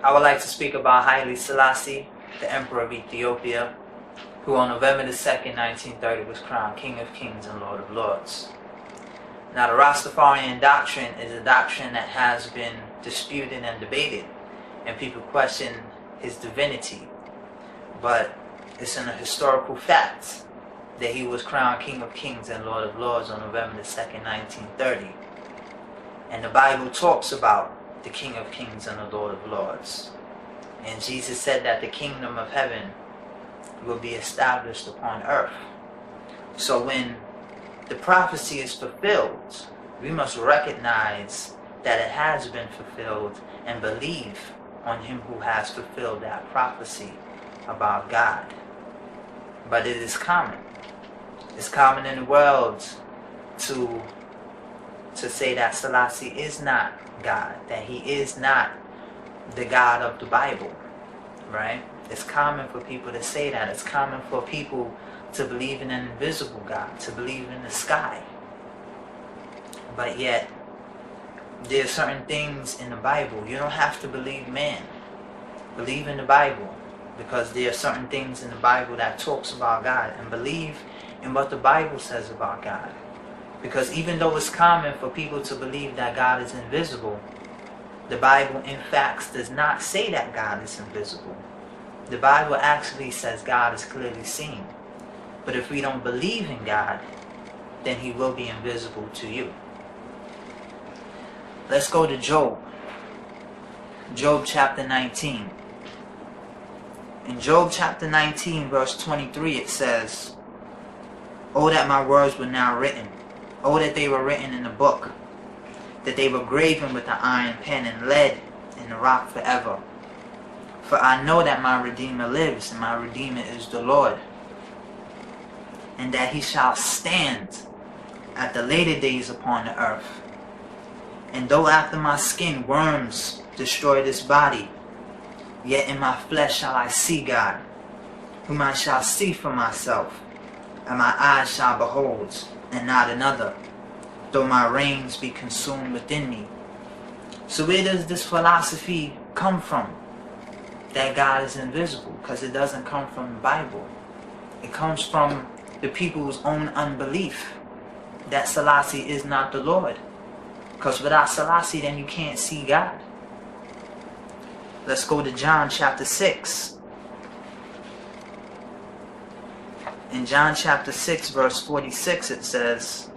I would like to speak about Haile Selassie, the Emperor of Ethiopia, who on November the 2nd, 1930 was crowned King of Kings and Lord of Lords. Now the Rastafarian doctrine is a doctrine that has been disputed and debated, and people question his divinity. But it's in a historical fact that he was crowned King of Kings and Lord of Lords on November the 2nd, 1930. And the Bible talks about the King of Kings and the Lord of Lords. And Jesus said that the kingdom of heaven will be established upon earth. So when the prophecy is fulfilled, we must recognize that it has been fulfilled and believe on him who has fulfilled that prophecy about God. But it is common. It's common in the world to say that Sellassie is not God, that he is not the God of the Bible, right? It's common for people to say that. It's common for people to believe in an invisible God, to believe in the sky. But yet, there are certain things in the Bible. You don't have to believe man. Believe in the Bible, because there are certain things in the Bible that talks about God, and believe in what the Bible says about God. Because even though it's common for people to believe that God is invisible, the Bible in fact does not say that God is invisible. The Bible actually says God is clearly seen. But if we don't believe in God, then he will be invisible to you. Let's go to Job. Job chapter 19. In Job chapter 19 verse 23 it says, "Oh that my words were now written. Oh that they were written in the book, that they were graven with an iron pen and lead in the rock forever. For I know that my Redeemer lives, and my Redeemer is the Lord, and that he shall stand at the later days upon the earth. And though after my skin worms destroy this body, yet in my flesh shall I see God, whom I shall see for myself, and my eyes shall behold, and not another, though my reins be consumed within me." So where does this philosophy come from, that God is invisible? Because it doesn't come from the Bible. It comes from the people's own unbelief that Sellassie is not the Lord. Because without Sellassie, then you can't see God. Let's go to John chapter 6. In John chapter 6 verse 46 it says,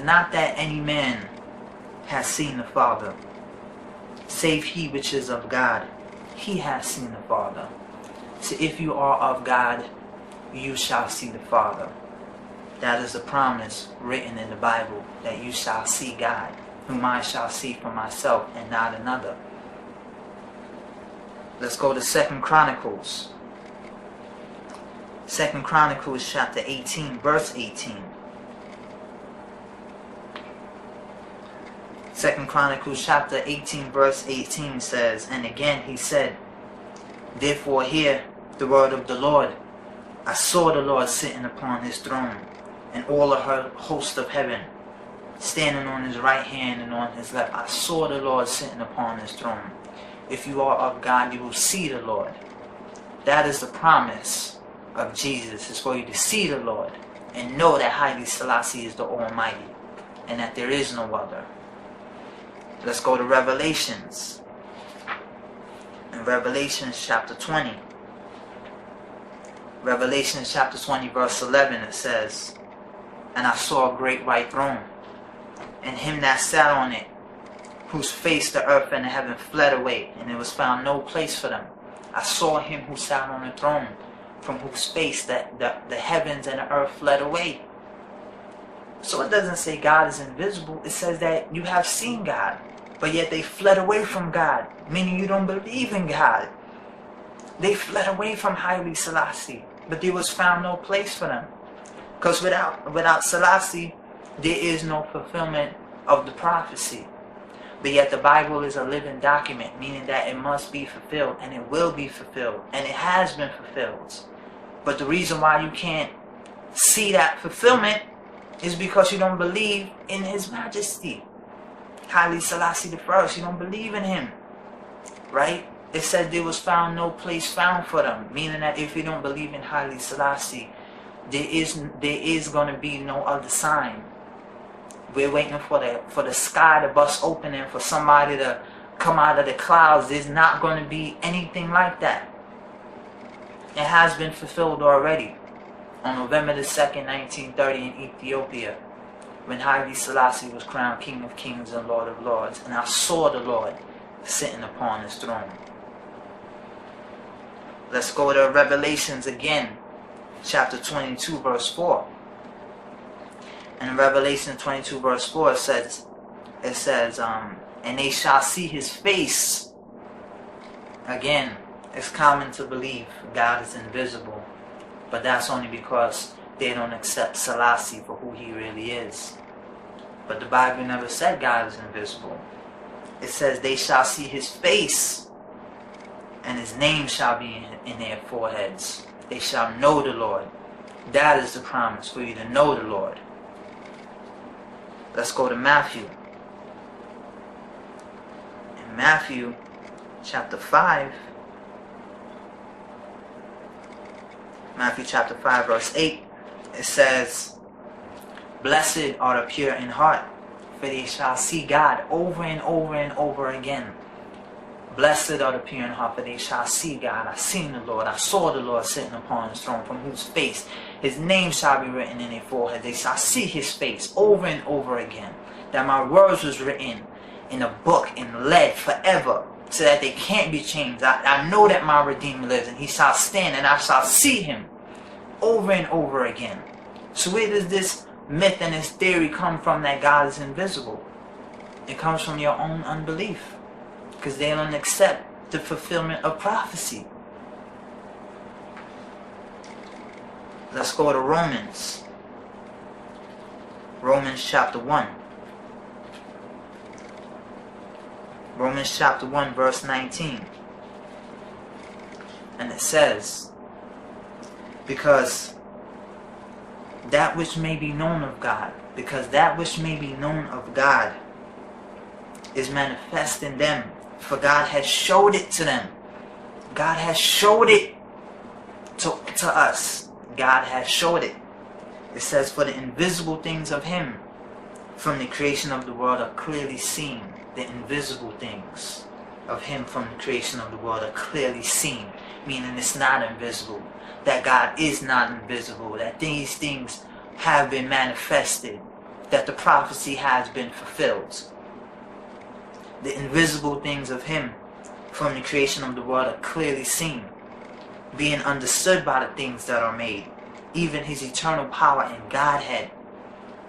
"Not that any man has seen the Father, save he which is of God. He has seen the Father. So if you are of God, you shall see the Father." That is the promise written in the Bible, that you shall see God, whom I shall see for myself and not another. Let's go to 2 Chronicles. 2 Chronicles chapter 18 verse 18. 2 Chronicles chapter 18 verse 18 says, "And again he said, Therefore hear the word of the Lord. I saw the Lord sitting upon his throne, and all the host of heaven standing on his right hand and on his left. I saw the Lord sitting upon his throne." If you are of God, you will see the Lord. That is the promise of Jesus, is for you to see the Lord and know that Haile Selassie is the Almighty and that there is no other. Let's go to Revelations. In Revelations chapter 20. Revelations chapter 20 verse 11 it says, "And I saw a great white throne, and him that sat on it, whose face the earth and the heaven fled away, and there was found no place for them. I saw him who sat on the throne, from whose face the heavens and the earth fled away." So it doesn't say God is invisible. It says that you have seen God, but yet they fled away from God, meaning you don't believe in God. They fled away from Haile Selassie, but there was found no place for them. Because without Sellassie, there is no fulfillment of the prophecy. But yet the Bible is a living document, meaning that it must be fulfilled, and it will be fulfilled, and it has been fulfilled. But the reason why you can't see that fulfillment is because you don't believe in his majesty. Haile Selassie the first. You don't believe in him, right? It said there was found no place found for them, meaning that if you don't believe in Haile Selassie, there is going to be no other sign. We're waiting for the sky to bust open and for somebody to come out of the clouds. There's not going to be anything like that. It has been fulfilled already on November the 2nd, 1930 in Ethiopia, when Haile Selassie was crowned King of Kings and Lord of Lords. And I saw the Lord sitting upon his throne. Let's go to Revelations again, chapter 22, verse 4. And in Revelation 22, verse 4, it says, and they shall see his face. Again, it's common to believe God is invisible, but that's only because they don't accept Sellassie for who he really is. But the Bible never said God is invisible. It says they shall see his face, and his name shall be in their foreheads. They shall know the Lord. That is the promise, for you to know the Lord. Let's go to Matthew. In Matthew chapter 5, Matthew chapter 5 verse 8, it says, blessed are the pure in heart, for they shall see God. Over and over and over again. Blessed are the pure in heart, for they shall see God. I seen the Lord. I saw the Lord sitting upon his throne, from whose face his name shall be written in their forehead. They shall see his face over and over again. That my words was written in a book in lead forever, so that they can't be changed. I know that my Redeemer lives, and he shall stand, and I shall see him over and over again. So where does this myth and this theory come from that God is invisible? It comes from your own unbelief, because they don't accept the fulfillment of prophecy. Let's go to Romans. Romans chapter 1. Romans chapter 1 verse 19. And it says, because that which may be known of God, is manifest in them, for God has showed it to them. God has showed it to us. God has showed it. It says, for the invisible things of him from the creation of the world are clearly seen. The invisible things of him from the creation of the world are clearly seen, meaning it's not invisible. That God is not invisible. That these things have been manifested. That the prophecy has been fulfilled. The invisible things of him from the creation of the world are clearly seen, being understood by the things that are made, even his eternal power and Godhead,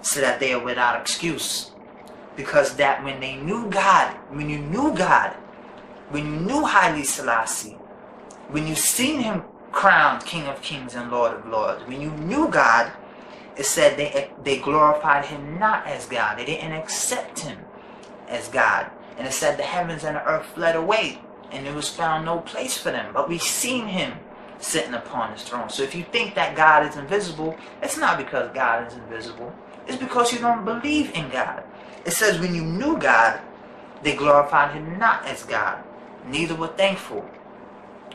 so that they are without excuse. Because that when they knew God, when you knew Haile Selassie, when you seen him crowned King of Kings and Lord of Lords, when you knew God, it said they glorified him not as God. They didn't accept him as God. And it said the heavens and the earth fled away, and there was found no place for them. But we seen him sitting upon his throne. So if you think that God is invisible, it's not because God is invisible. It's because you don't believe in God. It says when you knew God, they glorified him not as God, neither were thankful,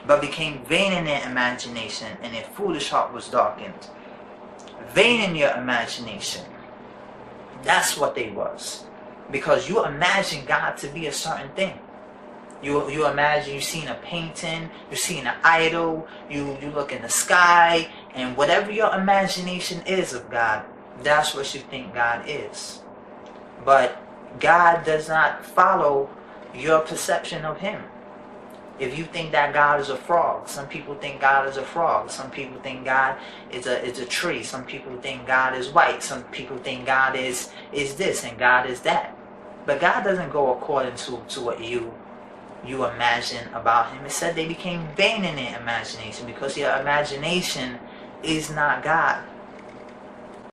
but became vain in their imagination, and their foolish heart was darkened. Vain in your imagination. That's what they was. Because you imagine God to be a certain thing. You imagine you seen a painting, you seen an idol, you look in the sky, and whatever your imagination is of God, that's what you think God is. But God does not follow your perception of him. If you think that God is a frog, some people think God is a frog. Some people think God is a tree. Some people think God is white. Some people think God is this and God is that. But God doesn't go according to what you imagine about him. It said they became vain in their imagination, because your imagination is not God.